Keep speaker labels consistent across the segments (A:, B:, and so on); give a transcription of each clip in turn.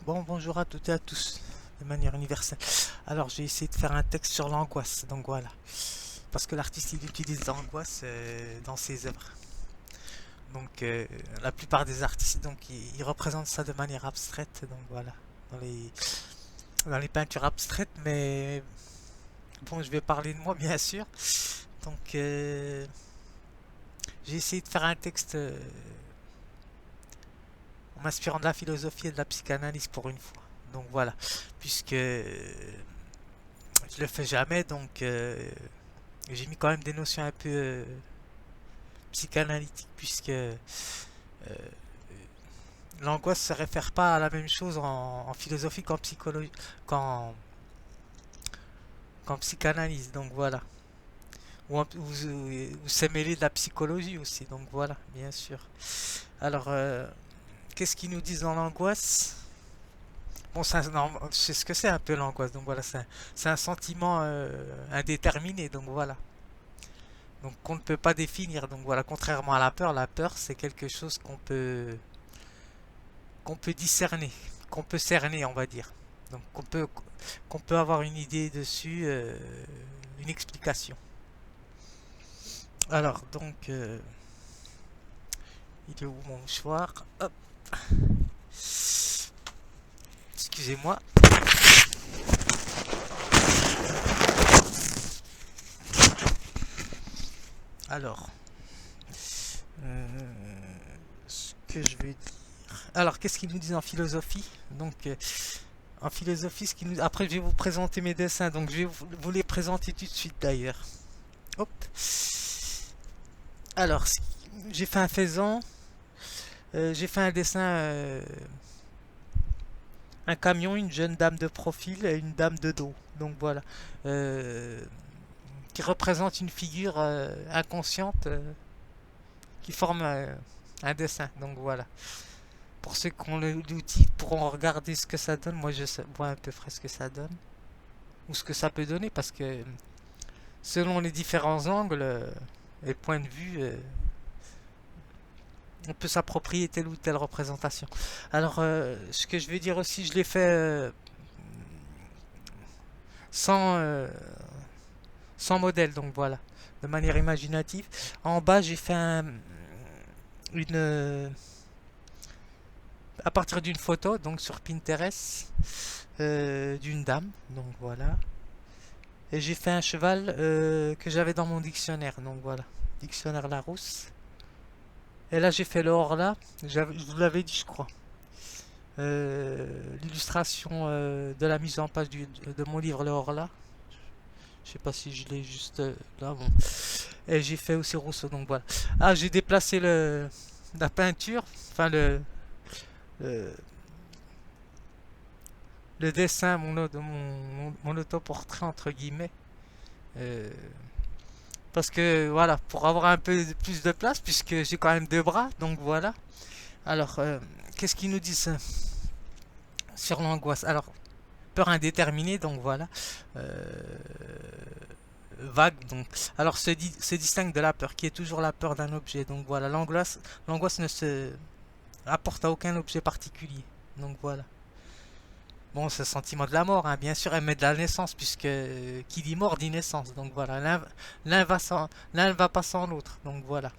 A: Bon, bonjour à toutes et à tous, de manière universelle. Alors, j'ai essayé de faire un texte sur l'angoisse, donc voilà. Parce que l'artiste, il utilise l'angoisse dans ses œuvres. Donc, la plupart des artistes, donc, ils représentent ça de manière abstraite, donc voilà. Dans les, dans les peintures abstraites, mais bon, je vais parler de moi, bien sûr. Donc, j'ai essayé de faire un texte en m'inspirant de la philosophie et de la psychanalyse pour une fois. Donc voilà, puisque je le fais jamais, donc j'ai mis quand même des notions un peu psychanalytiques, puisque l'angoisse se réfère pas à la même chose en philosophie qu'en psychologie, qu'en qu'en psychanalyse, donc voilà. Ou c'est mêlé de la psychologie aussi, donc voilà, bien sûr. Alors, qu'est-ce qu'ils nous disent dans l'angoisse? Bon, c'est ce que c'est un peu l'angoisse, donc voilà, c'est un sentiment indéterminé, donc voilà. Donc qu'on ne peut pas définir. Donc voilà, contrairement à la peur c'est quelque chose qu'on peut discerner, qu'on peut cerner, on va dire. Donc qu'on peut avoir une idée dessus, une explication. Alors donc il est où mon mouchoir? Hop, excusez-moi. Alors ce que je vais dire. Alors qu'est-ce qu'ils nous disent en philosophie? Donc en philosophie, après je vais vous présenter mes dessins, donc je vais vous les présenter tout de suite d'ailleurs. Hop. Alors, j'ai fait un faisan, j'ai fait un dessin, un camion, une jeune dame de profil et une dame de dos. Donc voilà. Euh, qui représente une figure inconsciente qui forme un dessin. Donc voilà. Pour ceux qui ont l'outil pourront regarder ce que ça donne. Moi, je vois à peu près ce que ça donne. Ou ce que ça peut donner parce que selon les différents angles et points de vue, on peut s'approprier telle ou telle représentation. Alors, ce que je veux dire aussi, je l'ai fait sans, sans modèle, donc voilà, de manière imaginative. En bas, j'ai fait une, à partir d'une photo, donc sur Pinterest, d'une dame, donc voilà. Et j'ai fait un cheval que j'avais dans mon dictionnaire, donc voilà, dictionnaire Larousse. Et là, j'ai fait le Horla, je vous l'avais dit, je crois. L'illustration de la mise en page de mon livre Le Horla. Je sais pas si je l'ai juste là. Bon. Et j'ai fait aussi Rousseau, donc voilà. Ah, j'ai déplacé la peinture, enfin le, le dessin, mon autoportrait entre guillemets. Euh, parce que voilà, pour avoir un peu plus de place, puisque j'ai quand même deux bras, donc voilà. Alors, qu'est-ce qu'ils nous disent sur l'angoisse? Alors, peur indéterminée, donc voilà. Euh, vague, donc. Alors, se distingue de la peur, qui est toujours la peur d'un objet. Donc voilà, l'angoisse ne se apporte à aucun objet particulier. Donc voilà. Bon, c'est le sentiment de la mort, hein, bien sûr, mais de la naissance, puisque qui dit mort dit naissance. Donc voilà, l'un ne va pas sans l'autre. Donc voilà.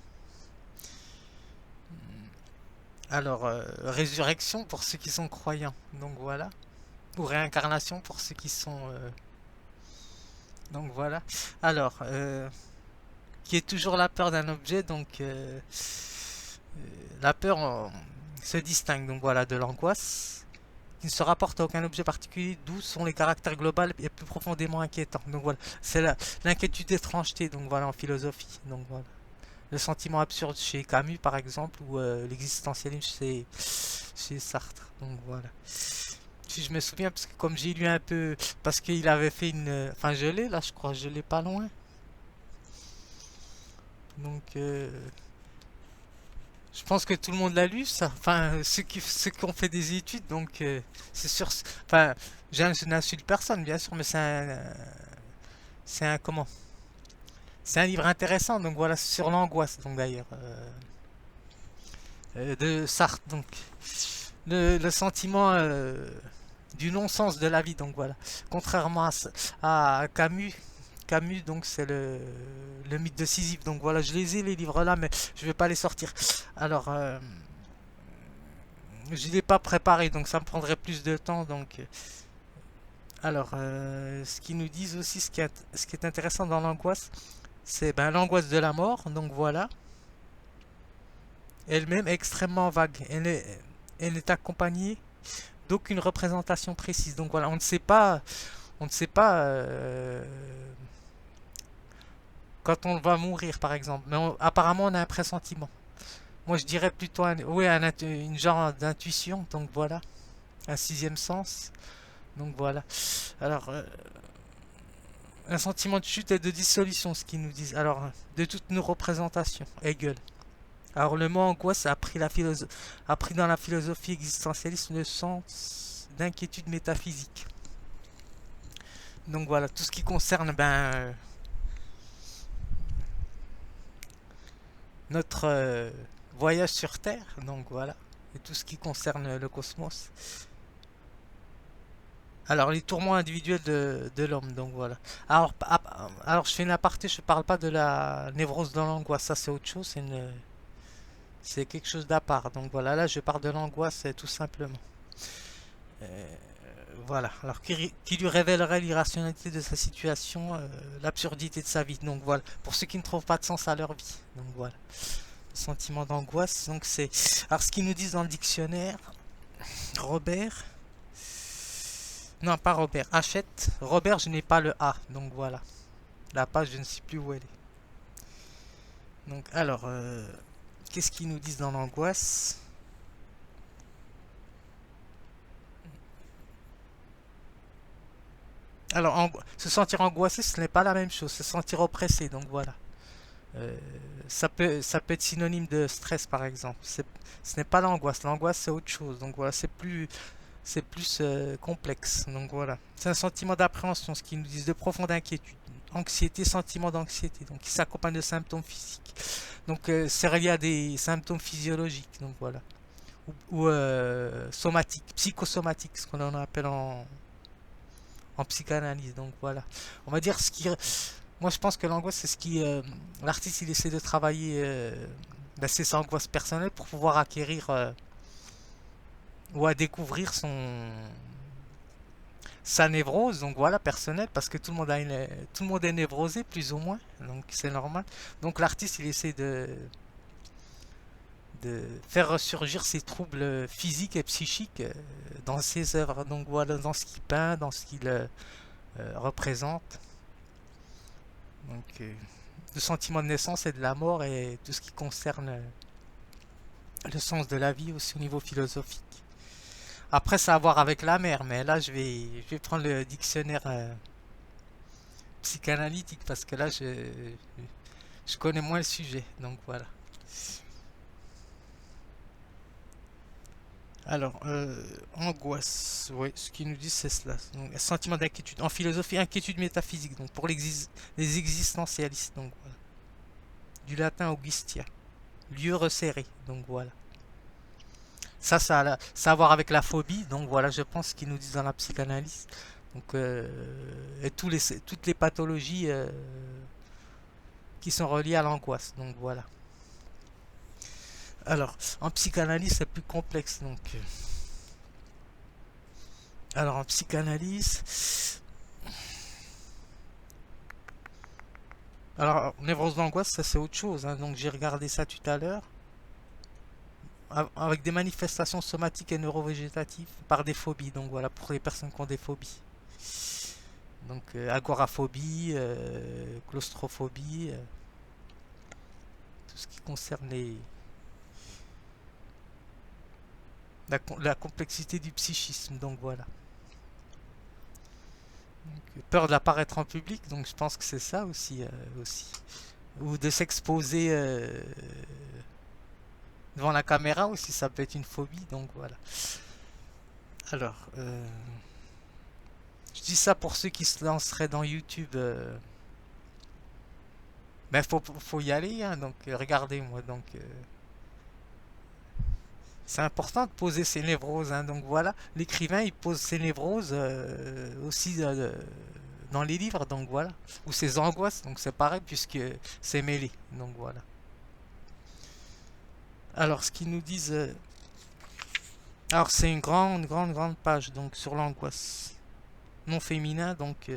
A: Alors, résurrection pour ceux qui sont croyants. Donc voilà. Ou réincarnation pour ceux qui sont. Donc voilà. Alors, qui est toujours la peur d'un objet, donc la peur se distingue donc voilà de l'angoisse, qui ne se rapporte à aucun objet particulier, d'où sont les caractères globaux et plus profondément inquiétants. Donc voilà, c'est l'inquiétude d'étrangeté, donc voilà en philosophie. Donc voilà. Le sentiment absurde chez Camus par exemple, ou l'existentialisme chez Sartre. Donc voilà. Si je me souviens, parce que comme j'ai lu un peu, parce qu'il avait fait une. Enfin, je l'ai là, je crois, je l'ai pas loin. Donc, je pense que tout le monde l'a lu, ça. Enfin, ceux qui ont fait des études, donc c'est sûr. Enfin, je n'insulte personne, bien sûr, mais c'est un comment? C'est un livre intéressant, donc voilà, sur l'angoisse, donc d'ailleurs, de Sartre, donc. le sentiment du non-sens de la vie, donc voilà. Contrairement à Camus, Camus, donc c'est le mythe de Sisyphe, donc voilà, je les ai les livres là, mais je vais pas les sortir. Alors, je l'ai pas préparé, donc ça me prendrait plus de temps, donc. Alors, ce qu'ils nous disent aussi, ce qui est intéressant dans l'angoisse, c'est ben, l'angoisse de la mort, donc voilà. Elle-même est extrêmement vague. Elle n'est accompagnée d'aucune représentation précise. Donc voilà, on ne sait pas quand on va mourir, par exemple. Mais apparemment, on a un pressentiment. Moi, je dirais plutôt oui, une genre d'intuition. Donc voilà, un sixième sens. Donc voilà. Alors, un sentiment de chute et de dissolution, ce qu'ils nous disent. Alors, de toutes nos représentations. Hegel. Alors, le mot angoisse a pris dans la philosophie existentialiste le sens d'inquiétude métaphysique. Donc voilà, tout ce qui concerne notre voyage sur Terre, donc voilà, et tout ce qui concerne le cosmos. Alors les tourments individuels de l'homme, donc voilà. Alors je fais une aparté, je parle pas de la névrose dans l'angoisse, ça c'est autre chose, c'est quelque chose d'à part. Donc voilà, là je parle de l'angoisse tout simplement. Euh, voilà, alors qui lui révélerait l'irrationalité de sa situation, l'absurdité de sa vie. Donc voilà, pour ceux qui ne trouvent pas de sens à leur vie. Donc voilà, sentiment d'angoisse. Donc c'est, alors ce qu'ils nous disent dans le dictionnaire, Robert, non pas Robert, Hachette. Robert, je n'ai pas le A, donc voilà. La page, je ne sais plus où elle est. Donc alors, qu'est-ce qu'ils nous disent dans l'angoisse? Alors, se sentir angoissé, ce n'est pas la même chose. Se sentir oppressé, donc voilà. Euh, ça peut être synonyme de stress, par exemple. Ce n'est pas l'angoisse. L'angoisse, c'est autre chose. Donc voilà, c'est plus complexe. Donc voilà. C'est un sentiment d'appréhension, ce qu'ils nous disent, de profonde inquiétude. Anxiété, sentiment d'anxiété, donc qui s'accompagne de symptômes physiques. Donc c'est relié à des symptômes physiologiques, donc voilà. Ou somatiques, psychosomatiques, ce qu'on en appelle en psychanalyse. Donc voilà. On va dire ce qui. Moi je pense que l'angoisse c'est ce qui. L'artiste il essaie de travailler ses angoisses personnelles pour pouvoir acquérir ou à découvrir sa névrose, donc voilà, personnelle, parce que tout le monde est névrosé, plus ou moins, donc c'est normal. Donc l'artiste, il essaie de faire ressurgir ses troubles physiques et psychiques dans ses œuvres, donc voilà, dans ce qu'il peint, dans ce qu'il représente. Donc, le sentiment de naissance et de la mort et tout ce qui concerne le sens de la vie aussi au niveau philosophique. Après, ça a à voir avec la mer, mais là, je vais prendre le dictionnaire psychanalytique parce que là, je connais moins le sujet. Donc voilà. Alors, angoisse, oui, ce qu'ils nous disent, c'est cela. Donc, sentiment d'inquiétude. En philosophie, inquiétude métaphysique, donc pour les existentialistes. Donc voilà. Du latin augustia. Lieu resserré. Donc voilà. Ça a à voir avec la phobie. Donc voilà, je pense qu'ils nous disent dans la psychanalyse. Donc, et toutes les pathologies qui sont reliées à l'angoisse. Donc voilà. Alors, en psychanalyse, c'est plus complexe. Donc, alors en psychanalyse, alors névrose d'angoisse, ça c'est autre chose. Hein. Donc j'ai regardé ça tout à l'heure. Avec des manifestations somatiques et neurovégétatives par des phobies. Donc voilà, pour les personnes qui ont des phobies. Donc agoraphobie, claustrophobie, tout ce qui concerne la complexité du psychisme. Donc voilà. Donc, peur d'apparaître en public, donc je pense que c'est ça aussi, aussi. Ou de s'exposer devant la caméra aussi, ça peut être une phobie. Donc voilà. Alors, je dis ça pour ceux qui se lanceraient dans YouTube. Ben faut y aller, hein, donc regardez moi. Donc C'est important de poser ses névroses, hein. Donc voilà, l'écrivain il pose ses névroses aussi dans les livres, donc voilà, ou ses angoisses, donc c'est pareil puisque c'est mêlé, donc voilà. Alors ce qu'ils nous disent, alors c'est une grande page donc sur l'angoisse, non féminin, donc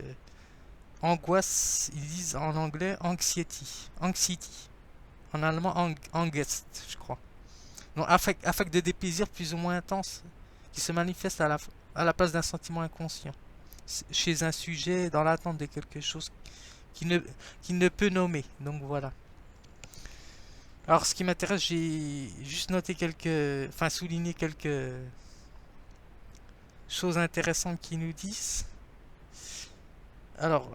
A: angoisse, ils disent en anglais anxiety, en allemand Angst, je crois. Donc affect de déplaisir plus ou moins intense qui se manifeste à la place d'un sentiment inconscient chez un sujet dans l'attente de quelque chose qu'il ne, qu'il ne peut nommer. Donc voilà. Alors ce qui m'intéresse, j'ai juste noté enfin souligné quelques choses intéressantes qui nous disent. Alors,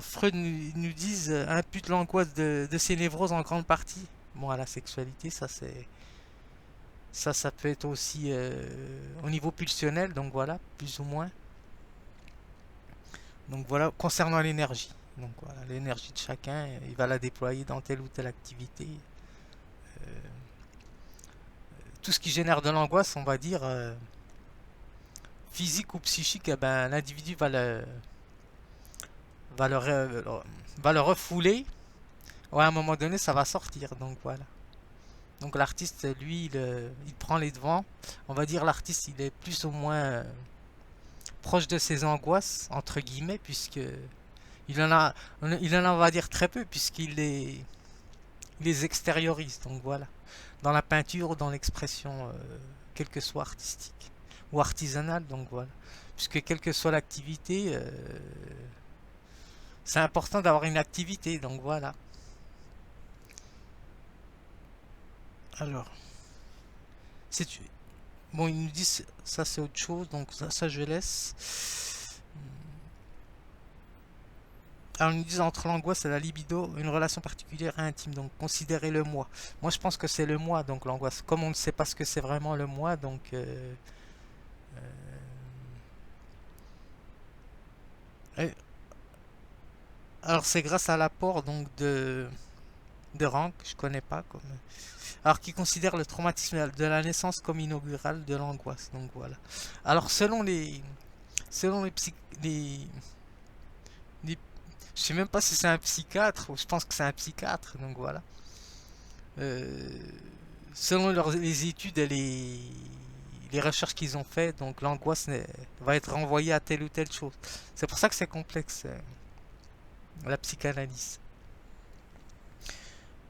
A: Freud nous disent impute l'angoisse de ses névroses en grande partie. Bon, à la sexualité, ça peut être aussi au niveau pulsionnel, donc voilà, plus ou moins. Donc voilà, concernant l'énergie. Donc voilà, l'énergie de chacun, il va la déployer dans telle ou telle activité. Tout ce qui génère de l'angoisse, on va dire, physique ou psychique, eh ben, l'individu va le, va le refouler. Ouais, à un moment donné, ça va sortir. Donc voilà. Donc l'artiste, lui, il prend les devants. On va dire l'artiste, il est plus ou moins proche de ses angoisses, entre guillemets, puisque il en a, on va dire, très peu, il les extériorise. Donc voilà. Dans la peinture ou dans l'expression, quelle que soit artistique ou artisanale. Donc voilà. Puisque quelle que soit l'activité, c'est important d'avoir une activité. Donc voilà. Alors, c'est bon, ils nous disent ça c'est autre chose, donc ça je laisse. Alors, ils nous disent entre l'angoisse et la libido, une relation particulière et intime, donc considérez le moi. Moi, je pense que c'est le moi, donc l'angoisse. Comme on ne sait pas ce que c'est vraiment le moi, donc euh, alors c'est grâce à l'apport donc de Rank, je connais pas comme. Alors qui considère le traumatisme de la naissance comme inaugural de l'angoisse. Donc voilà. Alors selon les- je sais même pas si c'est un psychiatre ou je pense que c'est un psychiatre. Donc voilà. Euh, selon les études et les recherches qu'ils ont fait, donc l'angoisse va être renvoyée à telle ou telle chose. C'est pour ça que c'est complexe la psychanalyse.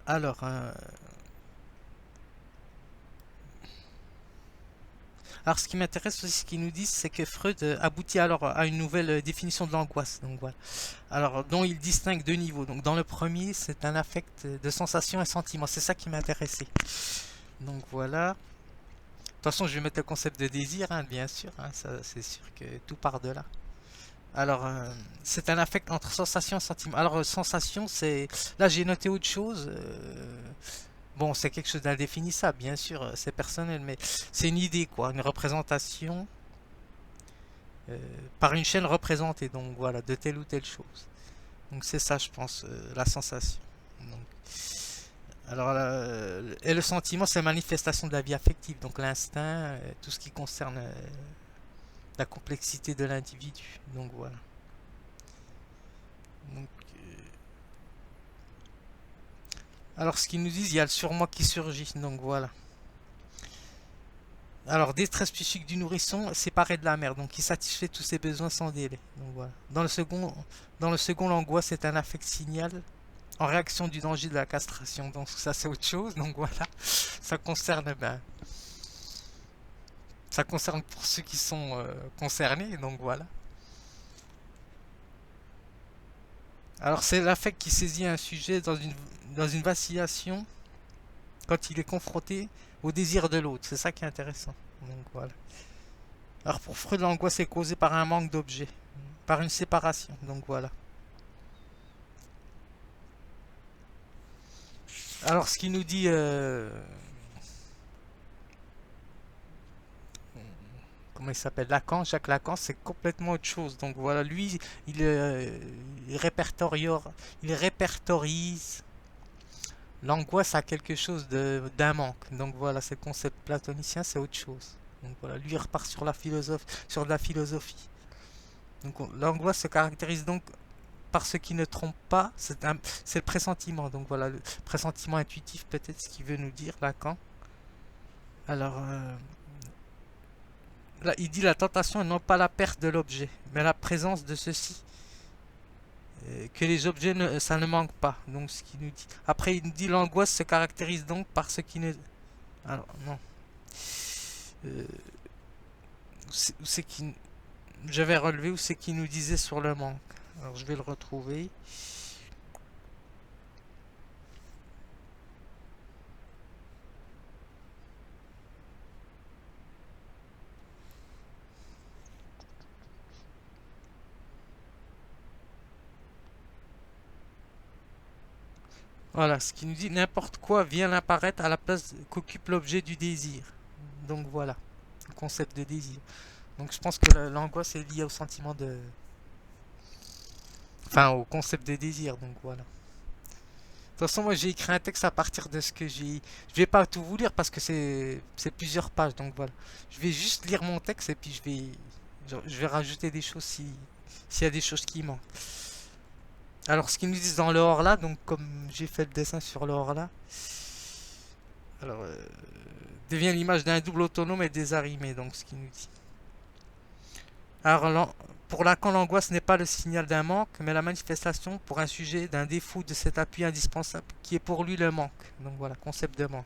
A: Alors, ce qui m'intéresse aussi, ce qu'ils nous disent, c'est que Freud aboutit alors à une nouvelle définition de l'angoisse. Donc voilà. Alors, dont il distingue deux niveaux. Donc, dans le premier, c'est un affect de sensation et sentiment. C'est ça qui m'intéressait. Donc voilà. De toute façon, je vais mettre le concept de désir, hein, bien sûr. Hein, ça, c'est sûr que tout part de là. Alors, c'est un affect entre sensation et sentiment. Alors, sensation, c'est. Là, j'ai noté autre chose. Bon, c'est quelque chose d'indéfinissable, bien sûr, c'est personnel, mais c'est une idée, quoi, une représentation euh, par une chaîne représentée, donc voilà, de telle ou telle chose. Donc c'est ça, je pense, la sensation. Donc, alors, et le sentiment, c'est la manifestation de la vie affective, donc l'instinct, tout ce qui concerne la complexité de l'individu. Donc voilà. Donc, alors, ce qu'ils nous disent, il y a le surmoi qui surgit, donc voilà. Alors, détresse psychique du nourrisson séparé de la mère, donc il satisfait tous ses besoins sans délai. Donc voilà. Dans le second, l'angoisse est un affect signal en réaction du danger de la castration. Donc ça c'est autre chose. Donc voilà, ça concerne, ça concerne pour ceux qui sont concernés. Donc voilà. Alors c'est l'affect qui saisit un sujet dans une vacillation quand il est confronté au désir de l'autre. C'est ça qui est intéressant. Donc voilà. Alors pour Freud, l'angoisse est causée par un manque d'objet, par une séparation. Donc voilà. Alors ce qui nous dit comment il s'appelle, Lacan, Jacques Lacan, c'est complètement autre chose. Donc voilà, lui, il, il répertorise l'angoisse a quelque chose d'un manque. Donc voilà, c'est le concept platonicien, c'est autre chose. Donc voilà, lui il repart sur la philosophie, sur de la philosophie. Donc l'angoisse se caractérise donc par ce qui ne trompe pas, c'est le pressentiment. Donc voilà, le pressentiment intuitif, peut-être ce qu'il veut nous dire, Lacan. Alors, là, il dit la tentation est non pas la perte de l'objet, mais la présence de ceci. Que les objets, ça ne manque pas. Donc, ce qu'il nous dit. Après, il nous dit l'angoisse se caractérise donc par ce qui ne. Alors, non. Euh, c'est qui. Je vais relever où c'est qu'il nous disait sur le manque. Alors, je vais le retrouver. Voilà, ce qui nous dit n'importe quoi vient apparaître à la place qu'occupe l'objet du désir. Donc voilà, le concept de désir. Donc je pense que l'angoisse est liée au sentiment de. Enfin, au concept de désir, donc voilà. De toute façon, moi j'ai écrit un texte à partir de ce que j'ai. Je vais pas tout vous lire parce que c'est plusieurs pages, donc voilà. Je vais juste lire mon texte et puis je vais rajouter des choses s'il y a des choses qui manquent. Alors, ce qu'ils nous disent dans le hors là, donc comme j'ai fait le dessin sur le hors là, alors devient l'image d'un double autonome et désarrimé, donc ce qu'il nous dit. Alors, pour Lacan, l'angoisse n'est pas le signal d'un manque, mais la manifestation pour un sujet d'un défaut de cet appui indispensable qui est pour lui le manque. Donc voilà, concept de manque.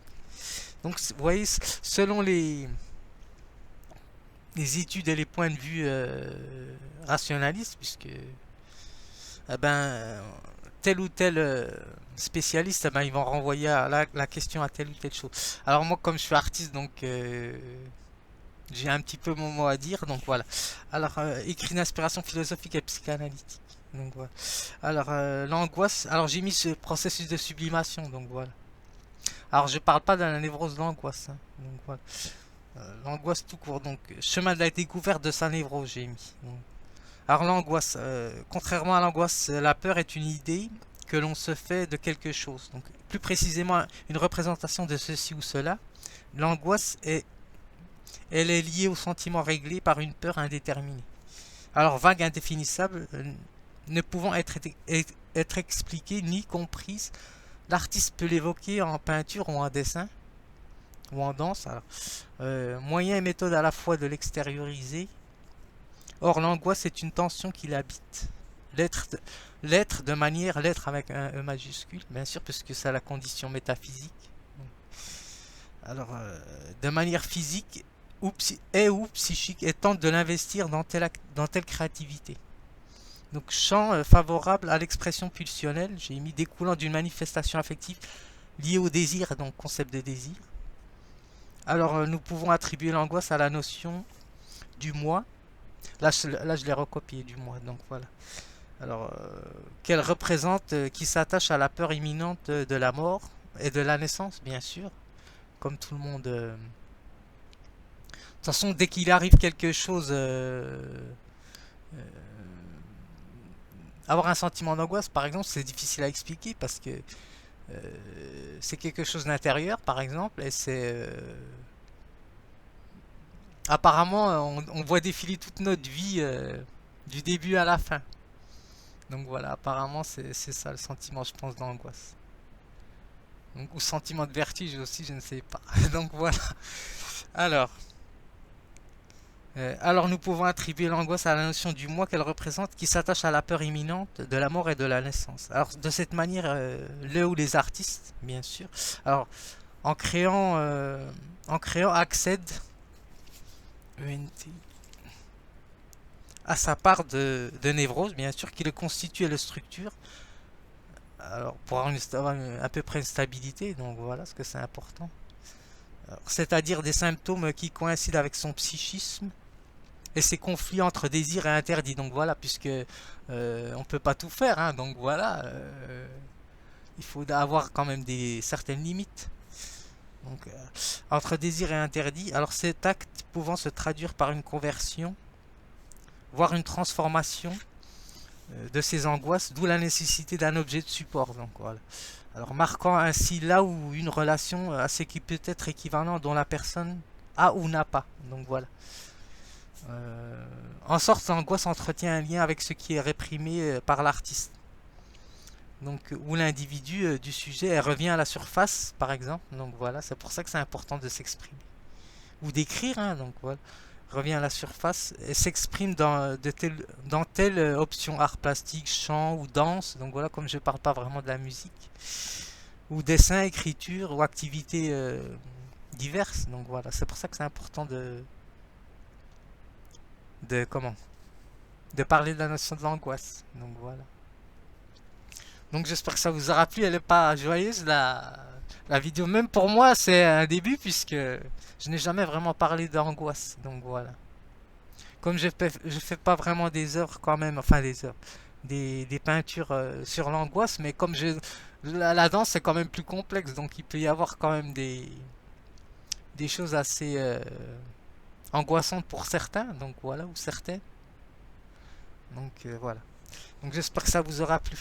A: Donc vous voyez, selon les études et les points de vue rationalistes, puisque eh ben, tel ou tel spécialiste, eh ben, ils vont renvoyer la question à telle ou telle chose. Alors moi, comme je suis artiste, donc j'ai un petit peu mon mot à dire, donc voilà. Alors, écrit d'inspiration philosophique et psychanalytique. Donc voilà. Alors, l'angoisse. Alors, j'ai mis ce processus de sublimation, donc voilà. Alors, je parle pas de la névrose d'angoisse, hein, donc voilà. L'angoisse tout court, donc chemin de la découverte de sa névrose, j'ai mis. Donc, alors, l'angoisse, contrairement à l'angoisse, la peur est une idée que l'on se fait de quelque chose. Donc, plus précisément, une représentation de ceci ou cela. L'angoisse est Elle est liée au sentiment réglé par une peur indéterminée. Alors vague, indéfinissable, ne pouvant être expliquée ni comprise, l'artiste peut l'évoquer en peinture ou en dessin ou en danse. Alors, moyen et méthode à la fois de l'extérioriser. Or l'angoisse est une tension qui l'habite. L'être de manière, l'être avec un E majuscule, bien sûr, puisque c'est la condition métaphysique. Alors, de manière physique ou psychique et tente de l'investir dans telle créativité. Donc champ favorable à l'expression pulsionnelle, j'ai mis découlant d'une manifestation affective liée au désir, donc concept de désir. Alors nous pouvons attribuer l'angoisse à la notion du moi. Là je l'ai recopié du moi, donc voilà. Alors qu'elle représente, qui s'attache à la peur imminente de la mort et de la naissance, bien sûr, comme tout le monde. De toute façon, dès qu'il arrive quelque chose, avoir un sentiment d'angoisse, par exemple, c'est difficile à expliquer parce que c'est quelque chose d'intérieur, par exemple, et c'est apparemment on voit défiler toute notre vie du début à la fin. Donc voilà, apparemment c'est ça le sentiment, je pense, d'angoisse. Donc, ou sentiment de vertige aussi, je ne sais pas. Donc voilà. Alors. Alors nous pouvons attribuer l'angoisse à la notion du moi qu'elle représente qui s'attache à la peur imminente de la mort et de la naissance. Alors de cette manière, le ou les artistes, bien sûr, alors en créant accèdent à sa part de névrose, bien sûr, qui le constitue et le structure. Alors pour avoir à peu près une stabilité, donc voilà ce que c'est important. C'est-à-dire des symptômes qui coïncident avec son psychisme et ces conflits entre désir et interdit. Donc voilà, puisque on peut pas tout faire, hein, donc voilà, il faut avoir quand même certaines limites. Donc entre désir et interdit, alors cet acte pouvant se traduire par une conversion, voire une transformation de ces angoisses, d'où la nécessité d'un objet de support. Donc voilà. Alors marquant ainsi là où une relation à ce qui peut être équivalent dont la personne a ou n'a pas. Donc voilà. En sorte, l'angoisse entretient un lien avec ce qui est réprimé par l'artiste. Donc où l'individu du sujet elle revient à la surface, par exemple. Donc voilà, c'est pour ça que c'est important de s'exprimer ou d'écrire. Hein, donc voilà, revient à la surface et s'exprime dans telle option art plastique, chant ou danse. Donc voilà, comme je parle pas vraiment de la musique ou dessin, écriture ou activités diverses. Donc voilà, c'est pour ça que c'est important de comment de parler de la notion de l'angoisse. Donc voilà. Donc j'espère que ça vous aura plu. Elle est pas joyeuse la vidéo. Même pour moi, c'est un début puisque je n'ai jamais vraiment parlé d'angoisse. Donc voilà. Comme je fais pas vraiment des œuvres quand même, enfin des œuvres, des peintures sur l'angoisse, mais comme la danse c'est quand même plus complexe, donc il peut y avoir quand même des choses assez angoissantes pour certains, donc voilà, ou certaines. Donc voilà. Donc j'espère que ça vous aura plu.